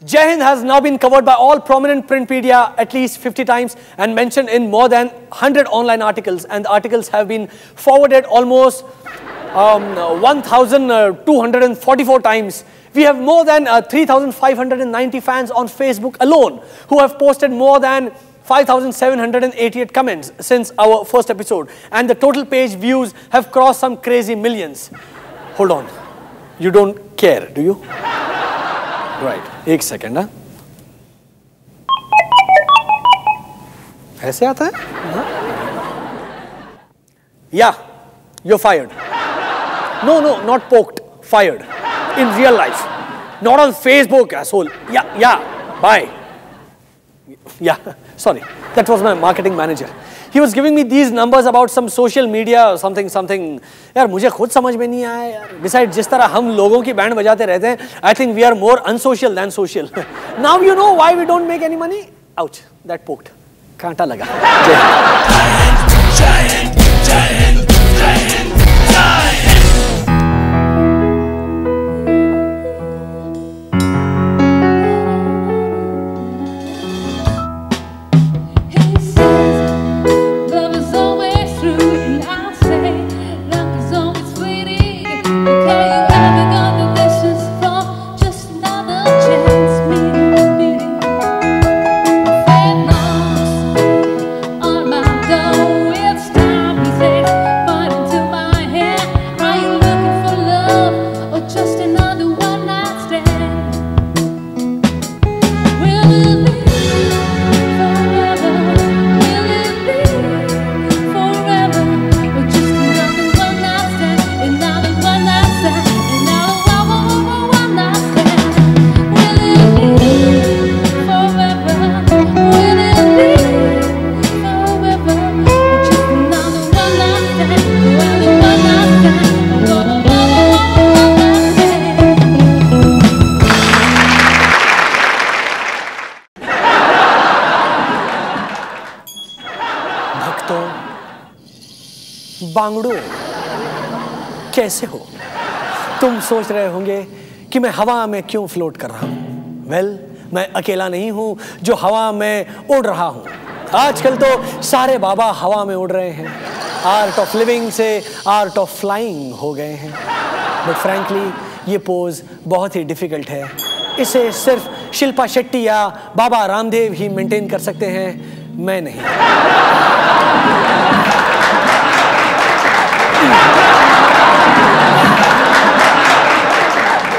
Jai Hind has now been covered by all prominent print media at least 50 times and mentioned in more than 100 online articles, and the articles have been forwarded almost 1,244 times. We have more than 3,590 fans on Facebook alone who have posted more than 5,788 comments since our first episode, and the total page views have crossed some crazy millions. Hold on, you don't care, do you? Right, एक second ना, ऐसे आता है? Yeah, you're fired. No, not poked, fired. In real life, not on Facebook, asshole. Yeah, bye. Yeah, sorry, that was my marketing manager. He was giving me these numbers about some social media or something. यार मुझे खुद समझ में नहीं आया यार. Besides, जिस तरह हम लोगों की बैंड बजाते रहते हैं, I think we are more unsocial than social. Now you know why we don't make any money. Ouch, that poked. कांटा लगा. जय हिंद. बांगड़ो, कैसे हो? तुम सोच रहे होंगे कि मैं हवा में क्यों फ्लोट कर रहा हूं। वेल, मैं अकेला नहीं हूं जो हवा में उड़ रहा हूं। आजकल तो सारे बाबा हवा में उड़ रहे हैं। आर्ट ऑफ लिविंग से आर्ट ऑफ फ्लाइंग हो गए हैं। बट फ्रैंकली ये पोज बहुत ही डिफिकल्ट है। इसे सिर्फ शिल्पा शेट्टी या बाबा रामदेव ही मेंटेन कर सकते हैं, मैं नहीं।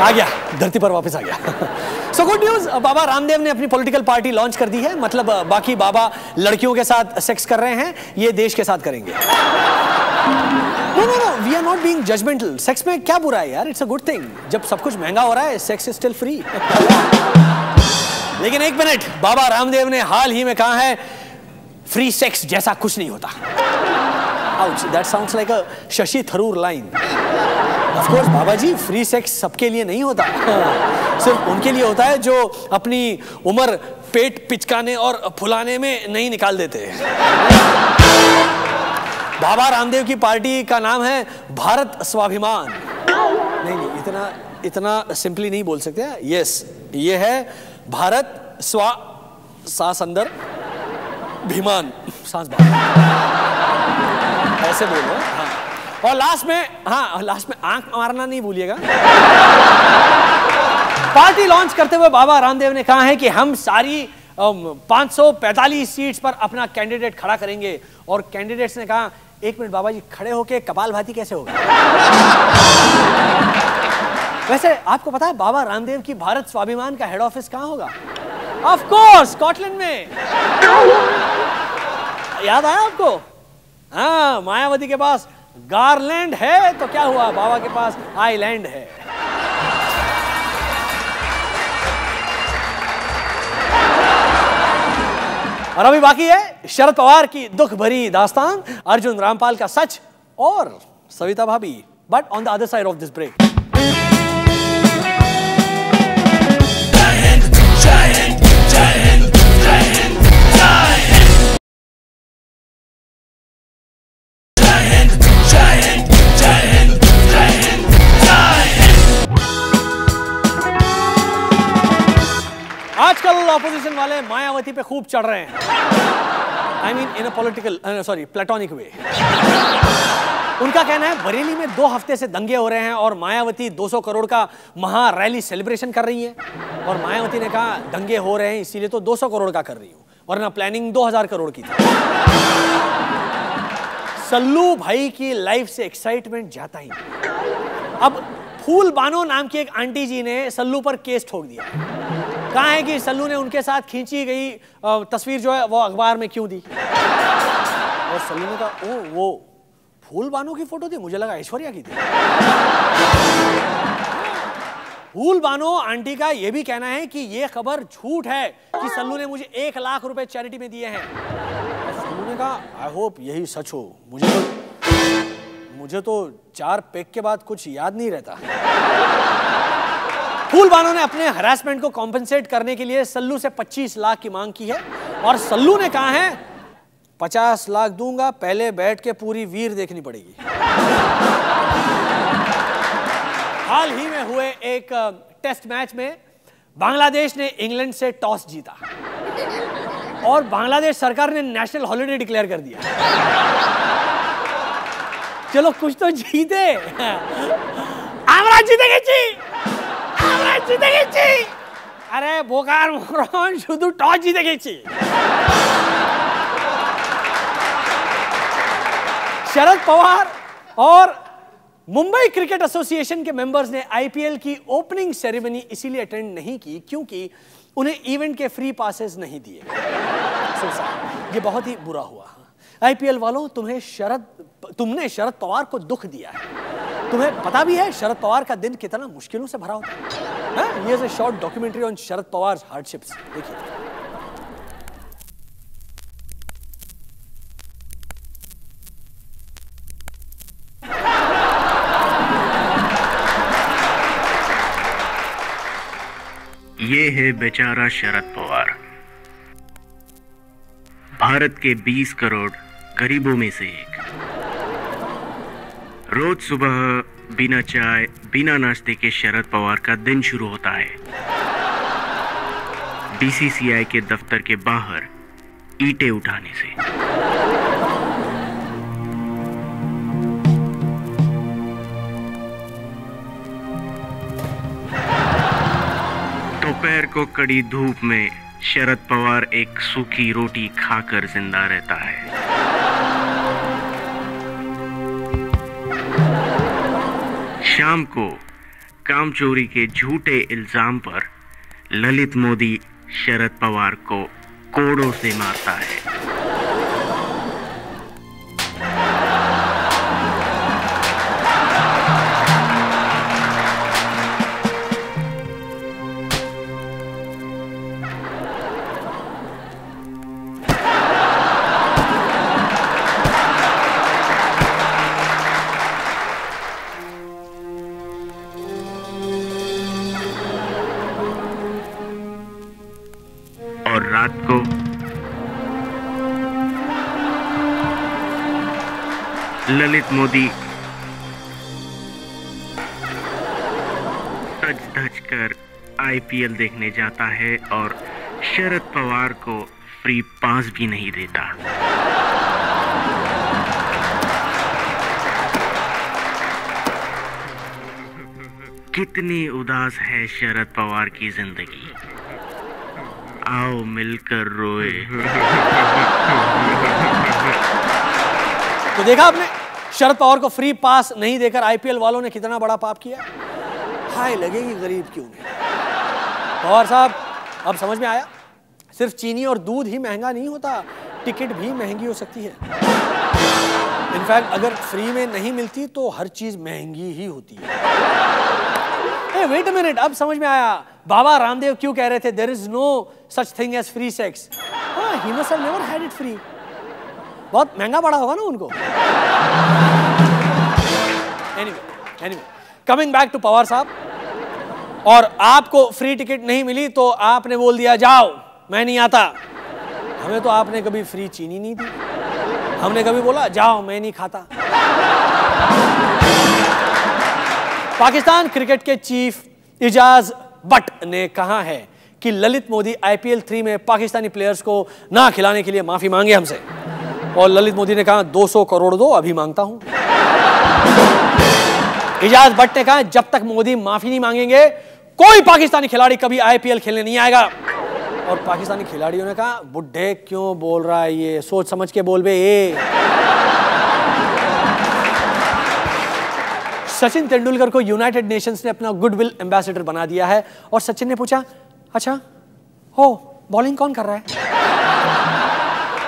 आ गया, धरती पर वापस आ गया। So good news, Baba Ramdev ने अपनी पॉलिटिकल पार्टी लॉन्च कर दी है। मतलब बाकी बाबा लड़कियों के साथ सेक्स कर रहे हैं, ये देश के साथ करेंगे। No, we are not being judgmental. Sex में क्या बुरा है यार, इट्स अ गुड थिंग। जब सब कुछ महंगा हो रहा है, सेक्स इज स्टिल फ्री। लेकिन एक मिनट, बाबा रामदेव ने हाल ही में कहा है फ्री सेक्स जैसा कुछ नहीं होता। Ouch, that sounds like a Shashi Tharoor line. Of course, Baba ji, free sex सबके लिए नहीं होता। सिर्फ उनके लिए होता है जो अपनी उम्र पेट पिचकाने और फुलाने में नहीं निकाल देते। बाबा रामदेव की पार्टी का नाम है भारत स्वाभिमान। नहीं, इतना सिंपली नहीं बोल सकते। यस, ये है भारत सांस अंदर, भिमान सांस बाहर, ऐसे बोलो। हाँ, और लास्ट में आंख मारना नहीं भूलिएगा। पार्टी लॉन्च करते हुए बाबा रामदेव ने कहा है कि हम सारी 545 सीट्स पर अपना कैंडिडेट खड़ा करेंगे। और कैंडिडेट्स ने कहा, एक मिनट बाबा जी, खड़े होके कपालभाति कैसे होगा? वैसे आपको पता है बाबा रामदेव की भारत स्वाभिमान का हेड ऑफिस कहां होगा? ऑफ कोर्स, स्कॉटलैंड में। याद आया आपको? हाँ, मायावती के पास गारलैंड है तो क्या हुआ, बाबा के पास आइलैंड है। और अभी बाकी है शरद पवार की दुख भरी दास्तान, अर्जुन रामपाल का सच और Savita Bhabhi. But on the other side of this break. आजकल ऑपोजिशन वाले मायावती पे खूब चढ़ रहे हैं। I mean in a political sorry platonic way. उनका कहना है बरेली में 2 हफ्ते से दंगे हो रहे हैं और मायावती 200 करोड़ का महा रैली सेलिब्रेशन कर रही है। और मायावती ने कहा दंगे हो रहे हैं इसीलिए तो 200 करोड़ का कर रही हूं, वरना प्लानिंग 2000 करोड़ की थी। सल्लू भाई की लाइफ से एक्साइटमेंट जाता ही नहीं। अब फूल बानो नाम की एक आंटी जी ने सल्लू पर केस ठोक दिया। कहा है कि सल्लू ने उनके साथ खींची गई तस्वीर जो है वो अखबार में क्यों दी। और सल्लू ने कहा ओ वो फूल बानो की फोटो थी, मुझे लगा ऐश्वर्या की थी। फूल बानो आंटी का यह भी कहना है कि यह खबर झूठ है कि सल्लू ने मुझे 1 लाख रुपए चैरिटी में दिए हैं। सल्लू ने कहा आई होप यही सच हो, मुझे तो 4 पैक के बाद कुछ याद नहीं रहता। फूल बानो ने अपने हरासमेंट को कॉम्पेंसेट करने के लिए सल्लू से 25 लाख की मांग की है और सल्लू ने कहा है 50 लाख दूंगा, पहले बैठ के पूरी वीर देखनी पड़ेगी। हाल ही में हुए एक टेस्ट मैच में बांग्लादेश ने इंग्लैंड से टॉस जीता और बांग्लादेश सरकार ने नेशनल हॉलिडे डिक्लेयर कर दिया। चलो कुछ तो जीते। আমরা জিতে গেছি, আমরা জিতে গেছি। अरे बोकार मोहन शुद्ध टॉस जीते गए। शरद पवार और मुंबई क्रिकेट एसोसिएशन के मेंबर्स ने आईपीएल की ओपनिंग सेरेमनी इसीलिए अटेंड नहीं की क्योंकि उन्हें इवेंट के फ्री पासेस नहीं दिए। ये बहुत ही बुरा हुआ। आईपीएल वालों तुमने शरद पवार को दुख दिया है। तुम्हें पता भी है शरद पवार का दिन कितना मुश्किलों से भरा होता है। ये is a short documentary on Sharad Pawar hardships. देखिए ये है बेचारा शरद पवार, भारत के 20 करोड़ गरीबों में से एक। रोज सुबह बिना चाय बिना नाश्ते के शरद पवार का दिन शुरू होता है बीसीसीआई के दफ्तर के बाहर ईंटें उठाने से। दोपहर को कड़ी धूप में शरद पवार एक सूखी रोटी खाकर जिंदा रहता है। शाम को कामचोरी के झूठे इल्जाम पर ललित मोदी शरद पवार को कोड़ों से मारता है। और रात को ललित मोदी धज धज कर आईपीएल देखने जाता है और शरद पवार को फ्री पास भी नहीं देता। कितनी उदास है शरद पवार की जिंदगी, आओ मिलकर रोए। तो देखा आपने शरद पवार को फ्री पास नहीं देकर आईपीएल वालों ने कितना बड़ा पाप किया। हाय लगेगी गरीब क्यों नहीं। पवार साहब अब समझ में आया, सिर्फ चीनी और दूध ही महंगा नहीं होता, टिकट भी महंगी हो सकती है। इनफैक्ट अगर फ्री में नहीं मिलती तो हर चीज महंगी ही होती है। वेट अ मिनट, अब समझ में आया बाबा रामदेव क्यों कह रहे थे there is no such thing as free sex. He must have never had it free. बहुत महंगा पड़ा होगा ना उनको। Anyway coming back to Pawar saheb, और आपको फ्री टिकट नहीं मिली तो आपने बोल दिया जाओ मैं नहीं आता। हमें तो आपने कभी फ्री चीनी नहीं दी, हमने कभी बोला जाओ मैं नहीं खाता। पाकिस्तान क्रिकेट के चीफ इजाज बट ने कहा है कि ललित मोदी IPL 3 में पाकिस्तानी प्लेयर्स को ना खिलाने के लिए माफी मांगे हमसे। और ललित मोदी ने कहा 200 करोड़ दो, अभी मांगता हूं। इजाज भट्ट ने कहा जब तक मोदी माफी नहीं मांगेंगे कोई पाकिस्तानी खिलाड़ी कभी IPL खेलने नहीं आएगा। और पाकिस्तानी खिलाड़ियों ने कहा बुड्ढे क्यों बोल रहा है ये, सोच समझ के बोल बे ये। सचिन तेंदुलकर को यूनाइटेड नेशंस ने अपना गुडविल एम्बेसडर बना दिया है। और सचिन ने पूछा अच्छा हो बॉलिंग कौन कर रहा है?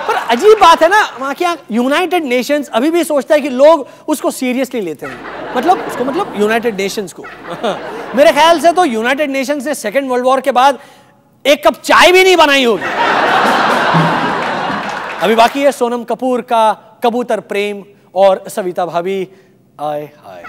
पर अजीब बात है ना, वहां क्या यूनाइटेड नेशंस अभी भी सोचता है कि लोग उसको सीरियसली लेते हैं, मतलब यूनाइटेड नेशंस को। मेरे ख्याल से तो यूनाइटेड नेशंस ने सेकेंड वर्ल्ड वॉर के बाद एक कप चाय भी नहीं बनाई होगी। अभी बाकी है सोनम कपूर का कबूतर प्रेम और सविता भाभी। आए हाय।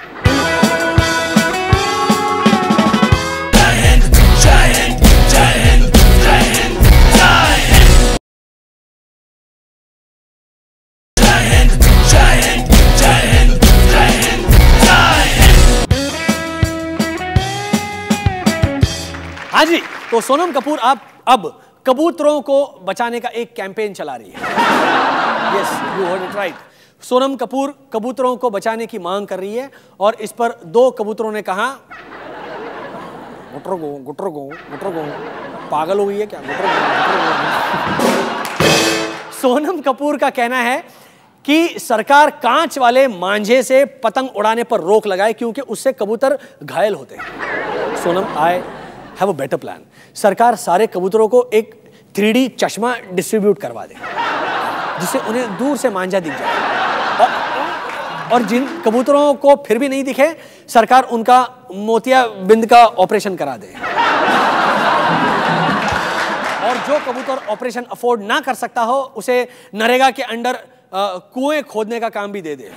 हाँ जी, तो सोनम कपूर अब कबूतरों को बचाने का एक कैंपेन चला रही है। Yes, you heard it right. Sonam Kapoor कबूतरों को बचाने की मांग कर रही है और इस पर 2 कबूतरों ने कहा गुटर गो, पागल हो गई है क्या? सोनम कपूर का कहना है कि सरकार कांच वाले मांझे से पतंग उड़ाने पर रोक लगाए क्योंकि उससे कबूतर घायल होते हैं। Sonam I have a better plan. सरकार सारे कबूतरों को एक 3D चश्मा डिस्ट्रीब्यूट करवा दे जिससे उन्हें दूर से मांझा दिख जाए और जिन कबूतरों को फिर भी नहीं दिखे सरकार उनका मोतियाबिंद का ऑपरेशन करा दे। और जो कबूतर ऑपरेशन अफोर्ड ना कर सकता हो उसे नरेगा के अंडर कुएं खोदने का काम भी दे दे।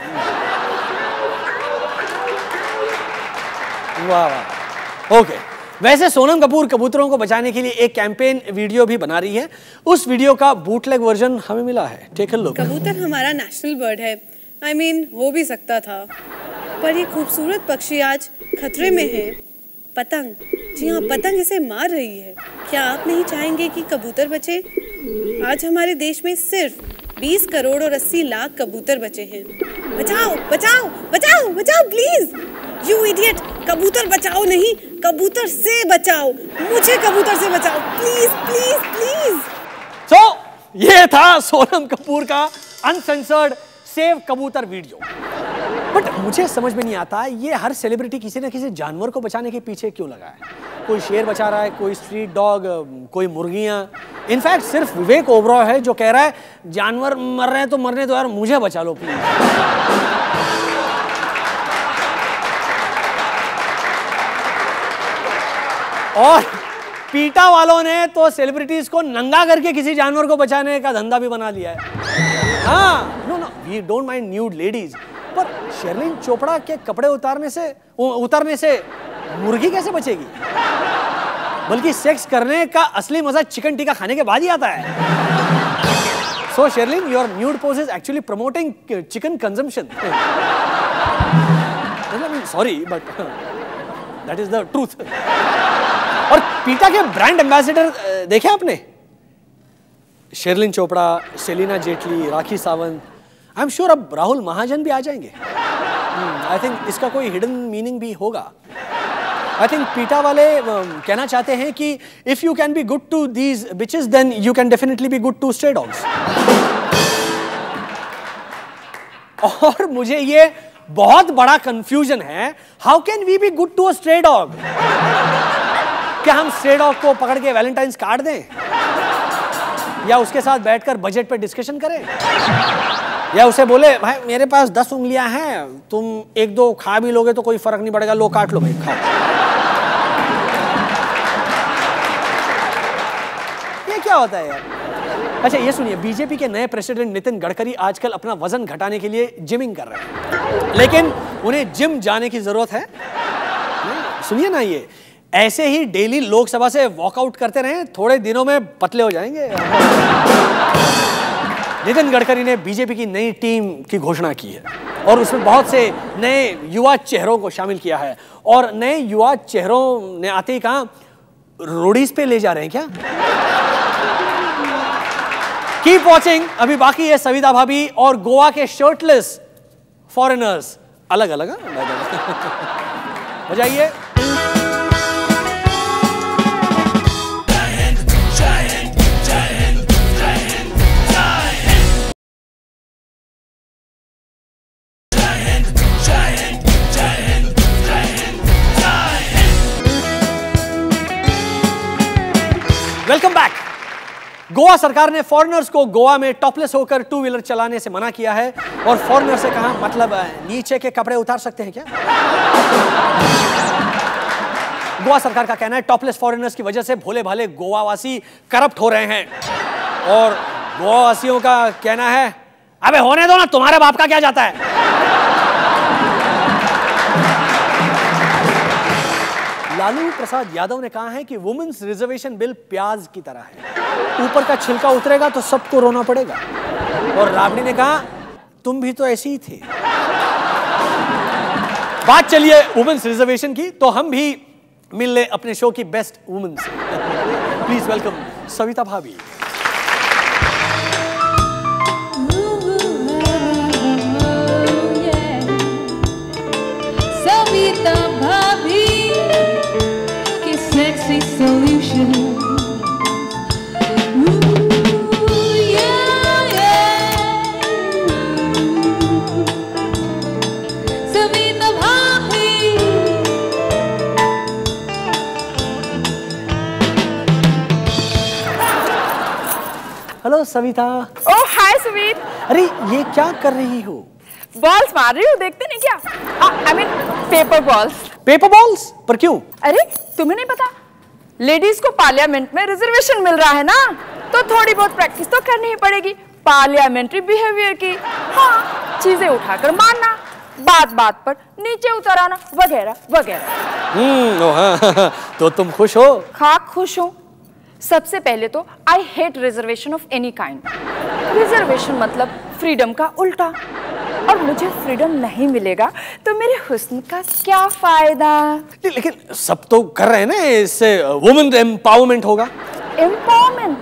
वाह वाह। ओके, वैसे सोनम कपूर कबूतरों को बचाने के लिए एक कैंपेन वीडियो भी बना रही है। उस वीडियो का बूटलेग वर्जन हमें मिला है, टेक अ लुक। कबूतर हमारा नेशनल बर्ड है, I mean, हो भी सकता था, पर ये खूबसूरत पक्षी आज खतरे में है। पतंग, जी हाँ, पतंग इसे मार रही है। क्या आप नहीं चाहेंगे कि कबूतर बचे? आज हमारे देश में सिर्फ 20 करोड़ और 80 लाख कबूतर बचे हैं। बचाओ बचाओ बचाओ बचाओ प्लीज, यू इडियट। कबूतर बचाओ नहीं, कबूतर से बचाओ, मुझे कबूतर से बचाओ प्लीज प्लीज प्लीज। तो ये था सोनम कपूर का अनसेंसर्ड सेव कबूतर वीडियो। बट मुझे समझ में नहीं आता ये हर सेलिब्रिटी किसी न किसी जानवर को बचाने के पीछे क्यों लगा है। कोई शेर बचा रहा है, कोई स्ट्रीट डॉग, कोई मुर्गियां। इनफैक्ट सिर्फ विवेक ओबरॉय है जो कह रहा है जानवर मर रहे हैं तो मरने दो यार, मुझे बचा लो प्लीज। और पीटा वालों ने तो सेलिब्रिटीज को नंगा करके किसी जानवर को बचाने का धंधा भी बना लिया है। हाँ, no we don't mind nude ladies, पर शर्लिन चोपड़ा के कपड़े उतारने से मुर्गी कैसे बचेगी? बल्कि सेक्स करने का असली मजा चिकन टिक्का खाने के बाद ही आता है। So Sherlyn, your nude pose is actually promoting chicken consumption. Sorry but that is the truth. और पीटा के ब्रांड एम्बेसडर देखे आपने? Sherlyn Chopra, Celina Jaitly, Rakhi Sawant. I am sure अब राहुल महाजन भी आ जाएंगे। आई थिंक इसका कोई हिडन मीनिंग भी होगा। आई थिंक पीटा वाले कहना चाहते हैं कि if you can be good to these bitches then you can definitely be good to stray dogs. और मुझे ये बहुत बड़ा कंफ्यूजन है, how can we be good to a stray dog? क्या हम स्ट्रे डॉग को पकड़ के वैलेंटाइंस कार्ड दें, या उसके साथ बैठकर बजट पे डिस्कशन करें, या उसे बोले भाई मेरे पास 10 उंगलियां हैं, तुम 1-2 खा भी लोगे तो कोई फर्क नहीं पड़ेगा, लो काट लो भाई, खाओ। ये क्या होता है यार? अच्छा ये सुनिए, बीजेपी के नए प्रेसिडेंट नितिन गडकरी आजकल अपना वजन घटाने के लिए जिमिंग कर रहे हैं, लेकिन उन्हें जिम जाने की जरूरत है? सुनिए ना, ये ऐसे ही डेली लोकसभा से वॉकआउट करते रहे, थोड़े दिनों में पतले हो जाएंगे। नितिन गडकरी ने बीजेपी की नई टीम की घोषणा की है और उसमें बहुत से नए युवा चेहरों को शामिल किया है। और नए युवा चेहरों ने आते ही कहा रोडीज पे ले जा रहे हैं क्या? कीप वॉचिंग, अभी बाकी है सविता भाभी और गोवा के शर्टलेस फॉरेनर्स। अलग अलग बजाइए। Welcome back. गोवा सरकार ने फॉरेनर्स को गोवा में टॉपलेस होकर टू व्हीलर चलाने से मना किया है और फॉरेनर से कहा मतलब नीचे के कपड़े उतार सकते हैं क्या? गोवा सरकार का कहना है टॉपलेस फॉरेनर्स की वजह से भोले भाले गोवावासी करप्ट हो रहे हैं और गोवावासियों का कहना है अबे होने दो ना, तुम्हारे बाप का क्या जाता है। लालू प्रसाद यादव ने कहा है कि वुमेन्स रिजर्वेशन बिल प्याज की तरह है, ऊपर का छिलका उतरेगा तो सबको रोना पड़ेगा। और राबड़ी ने कहा तुम भी तो ऐसी ही थे। बात चलिए वुमेन्स रिजर्वेशन की, तो हम भी मिल ले अपने शो की बेस्ट वुमेन से। प्लीज वेलकम सविता भाभी। सविता भाभी sexy solution. Ooh, yeah, yeah. Savita Bhabhi. Hello Savita. Oh hi Sumeet. अरे ये क्या कर रही हो? बॉल्स मार रही हूँ, देखते नहीं क्या? I mean paper balls. Paper balls? पर क्यों? अरे तुम्हें नहीं पता, लेडीज को पार्लियामेंट में रिजर्वेशन मिल रहा है ना, तो थोड़ी बहुत प्रैक्टिस तो करनी ही पड़ेगी पार्लियामेंट्री बिहेवियर की। हाँ, चीजें उठाकर मारना, बात बात पर नीचे उतर आना, वगैरह वगैरह। हाँ, तो तुम खुश हो? हाँ खुश हूँ। सबसे पहले तो I hate reservation of any kind. Reservation मतलब फ्रीडम का उल्टा, और मुझे फ्रीडम नहीं मिलेगा तो मेरे हुस्न का क्या फायदा। लेकिन सब तो कर रहे हैं ना, इससे वुमेन एम्पावरमेंट होगा। एम्पावरमेंट?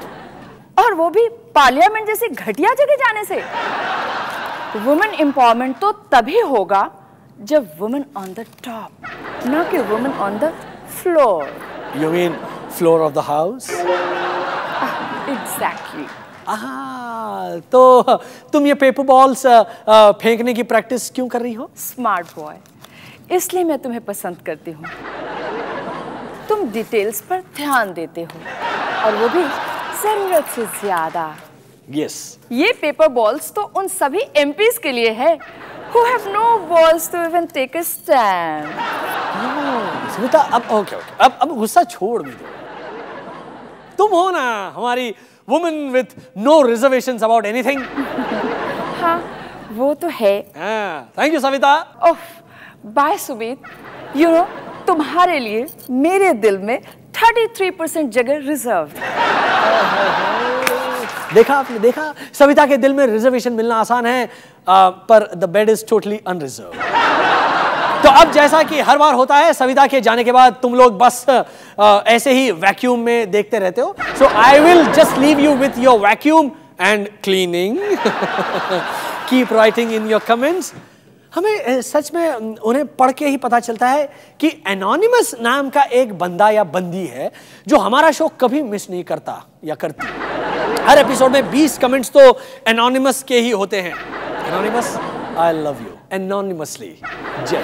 और वो भी पार्लियामेंट जैसी घटिया जगह जाने से? वुमेन एम्पावरमेंट तो तभी होगा जब वुमेन ऑन द टॉप, ना कि women on the floor. You mean floor of the house? Exactly. तो तुम ये पेपर बॉल्स फेंकने की प्रैक्टिस क्यों कर रही हो? स्मार्ट बॉय, इसलिए मैं तुम्हें पसंद करती हूँ। तुम डिटेल्स पर ध्यान देते हो, और वो भी जरूरत से ज्यादा। Yes. ये पेपर बॉल्स तो उन सभी एमपीज के लिए है who have no balls to even take a stand. Savita, okay, अब गुस्सा छोड़ भी दो। तुम हो ना हमारी woman with no reservations about anything. हाँ, वो तो है। Thank you Savita. Oh, bye Sumeet. You know, तुम्हारे लिए मेरे दिल में 33% जगह रिजर्व। देखा आपने, देखा सविता के दिल में रिजर्वेशन मिलना आसान है, पर the bed is totally unreserve. तो अब जैसा कि हर बार होता है, सविता के जाने के बाद तुम लोग बस ऐसे ही वैक्यूम में देखते रहते हो। So I will just leave you with your vacuum and cleaning. Keep writing in your comments. हमें सच में उन्हें पढ़ के ही पता चलता है कि एनोनिमस नाम का एक बंदा या बंदी है जो हमारा शो कभी मिस नहीं करता या करती। हर एपिसोड में 20 कमेंट्स तो एनोनिमस के ही होते हैं। Anonymous, I love you anonymously. जय।